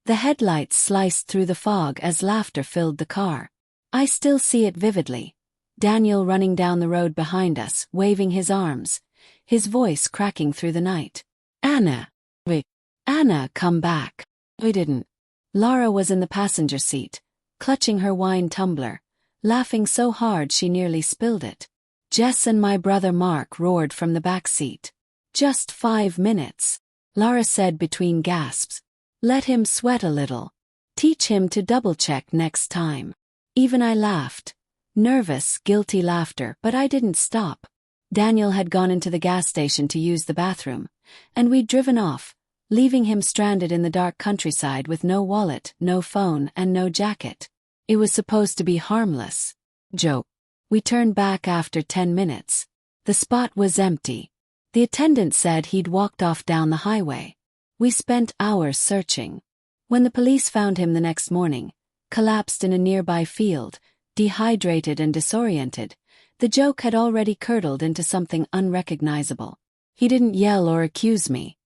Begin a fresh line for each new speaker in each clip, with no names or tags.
The headlights sliced through the fog as laughter filled the car. I still see it vividly. Daniel running down the road behind us, waving his arms, his voice cracking through the night. Anna! Wait. Anna, come back. We didn't. Lara was in the passenger seat, clutching her wine tumbler, laughing so hard she nearly spilled it. Jess and my brother Mark roared from the back seat. Just 5 minutes, Lara said between gasps. Let him sweat a little. Teach him to double-check next time. Even I laughed. Nervous, guilty laughter, but I didn't stop. Daniel had gone into the gas station to use the bathroom, and we'd driven off, leaving him stranded in the dark countryside with no wallet, no phone, and no jacket. It was supposed to be harmless. Joke. We turned back after 10 minutes. The spot was empty. The attendant said he'd walked off down the highway. We spent hours searching. When the police found him the next morning, collapsed in a nearby field, dehydrated and disoriented, the joke had already curdled into something unrecognizable. He didn't yell or accuse me.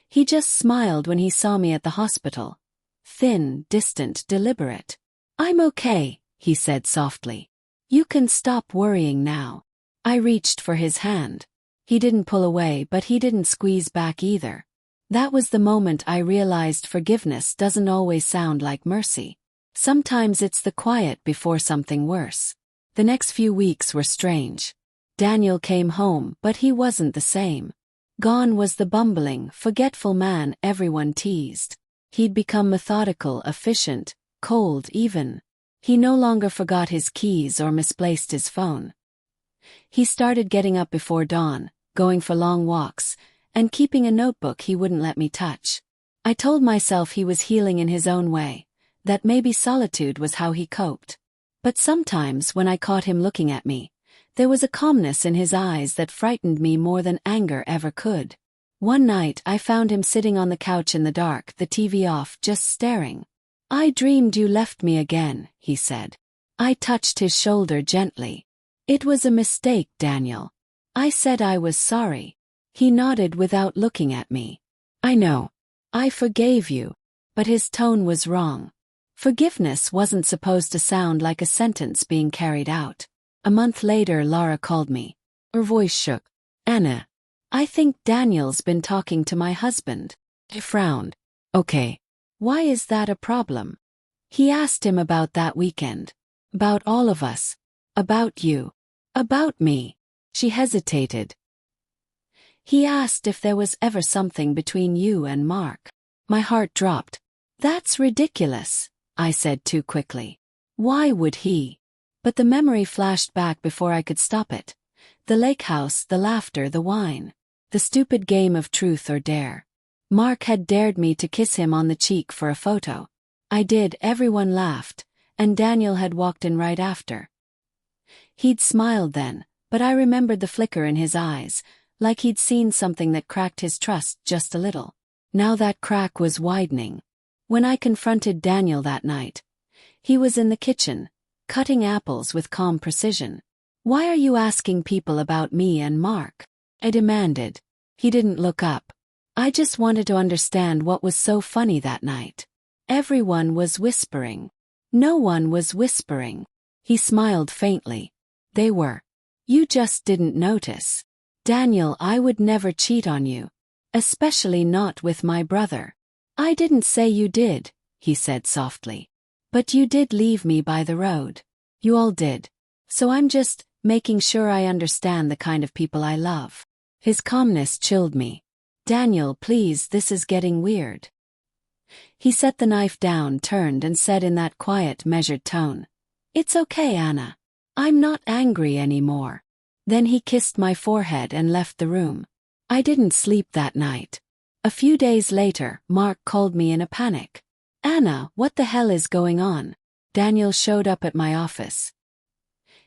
He just smiled when he saw me at the hospital. Thin, distant, deliberate. I'm okay, he said softly. You can stop worrying now. I reached for his hand. He didn't pull away, but he didn't squeeze back either. That was the moment I realized forgiveness doesn't always sound like mercy. Sometimes it's the quiet before something worse. The next few weeks were strange. Daniel came home, but he wasn't the same. Gone was the bumbling, forgetful man everyone teased. He'd become methodical, efficient, cold even. He no longer forgot his keys or misplaced his phone. He started getting up before dawn, going for long walks, and keeping a notebook he wouldn't let me touch. I told myself he was healing in his own way, that maybe solitude was how he coped. But sometimes when I caught him looking at me, there was a calmness in his eyes that frightened me more than anger ever could. One night I found him sitting on the couch in the dark, the TV off, just staring. I dreamed you left me again, he said. I touched his shoulder gently. It was a mistake, Daniel. I said I was sorry. He nodded without looking at me. I know. I forgave you. But his tone was wrong. Forgiveness wasn't supposed to sound like a sentence being carried out. A month later, Lara called me. Her voice shook. Anna, I think Daniel's been talking to my husband. I frowned. Okay. Why is that a problem? He asked him about that weekend. About all of us. About you. About me. She hesitated. He asked if there was ever something between you and Mark. My heart dropped. That's ridiculous, I said too quickly. Why would he? But the memory flashed back before I could stop it. The lake house, the laughter, the wine. The stupid game of truth or dare. Mark had dared me to kiss him on the cheek for a photo. I did, everyone laughed, and Daniel had walked in right after. He'd smiled then, but I remembered the flicker in his eyes, like he'd seen something that cracked his trust just a little. Now that crack was widening. When I confronted Daniel that night, he was in the kitchen, cutting apples with calm precision. Why are you asking people about me and Mark? I demanded. He didn't look up. I just wanted to understand what was so funny that night. Everyone was whispering. No one was whispering. He smiled faintly. They were. You just didn't notice. Daniel, I would never cheat on you. Especially not with my brother. I didn't say you did, he said softly. But you did leave me by the road. You all did. So I'm just making sure I understand the kind of people I love. His calmness chilled me. Daniel, please, this is getting weird. He set the knife down, turned, and said in that quiet, measured tone, It's okay, Anna. I'm not angry anymore. Then he kissed my forehead and left the room. I didn't sleep that night. A few days later, Mark called me in a panic. Anna, what the hell is going on? Daniel showed up at my office.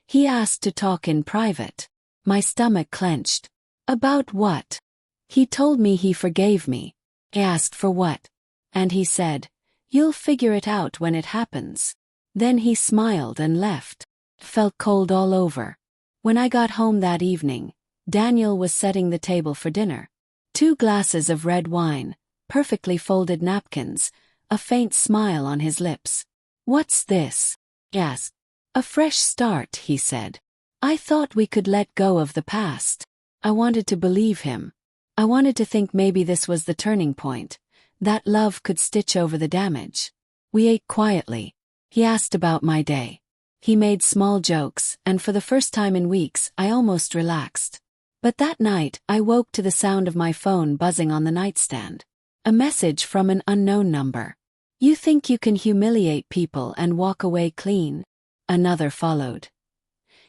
He asked to talk in private. My stomach clenched. About what? He told me he forgave me. I asked for what? And he said, You'll figure it out when it happens. Then he smiled and left. Felt cold all over. When I got home that evening, Daniel was setting the table for dinner. 2 glasses of red wine, perfectly folded napkins, a faint smile on his lips. "What's this?" I asked. "A fresh start," he said. "I thought we could let go of the past." I wanted to believe him. I wanted to think maybe this was the turning point, that love could stitch over the damage. We ate quietly. He asked about my day. He made small jokes, and for the first time in weeks, I almost relaxed. But that night, I woke to the sound of my phone buzzing on the nightstand. A message from an unknown number. "You think you can humiliate people and walk away clean?" Another followed.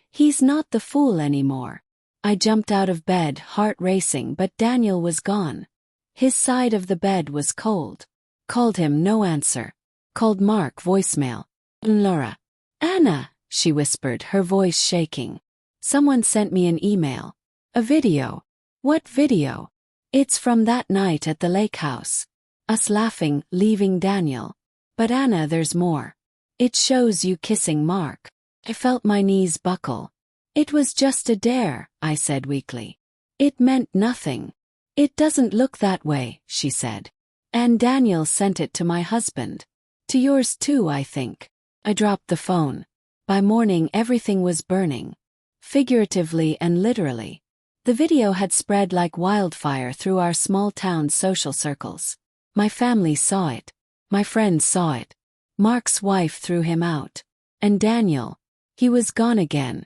"He's not the fool anymore." I jumped out of bed, heart racing, but Daniel was gone. His side of the bed was cold. Called him, no answer. Called Mark, voicemail. "Laura." "Anna," she whispered, her voice shaking. "Someone sent me an email. A video." "What video?" "It's from that night at the lake house. Us laughing, leaving Daniel. But Anna, there's more. It shows you kissing Mark." I felt my knees buckle. "It was just a dare," I said weakly. "It meant nothing." "It doesn't look that way," she said. "And Daniel sent it to my husband. To yours too, I think." I dropped the phone. By morning everything was burning. Figuratively and literally. The video had spread like wildfire through our small town's social circles. My family saw it. My friends saw it. Mark's wife threw him out. And Daniel. He was gone again.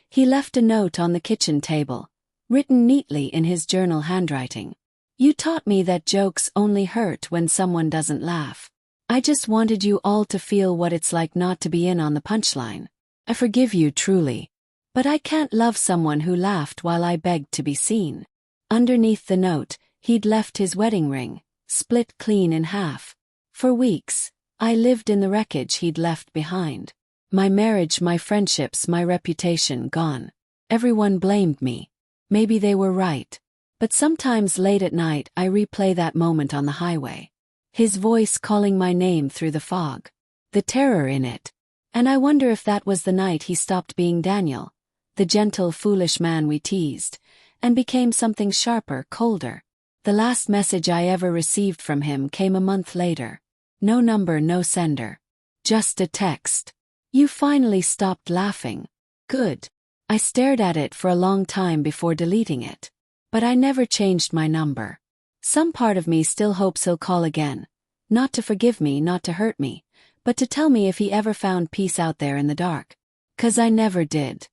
He left a note on the kitchen table, written neatly in his journal handwriting. "You taught me that jokes only hurt when someone doesn't laugh. I just wanted you all to feel what it's like not to be in on the punchline. I forgive you truly. But I can't love someone who laughed while I begged to be seen." Underneath the note, he'd left his wedding ring, split clean in half. For weeks, I lived in the wreckage he'd left behind. My marriage, my friendships, my reputation gone. Everyone blamed me. Maybe they were right. But sometimes late at night I replay that moment on the highway. His voice calling my name through the fog. The terror in it. And I wonder if that was the night he stopped being Daniel, the gentle, foolish man we teased, and became something sharper, colder. The last message I ever received from him came a month later. No number, no sender. Just a text. "You finally stopped laughing. Good." I stared at it for a long time before deleting it. But I never changed my number. Some part of me still hopes he'll call again. Not to forgive me, not to hurt me, but to tell me if he ever found peace out there in the dark. 'Cause I never did.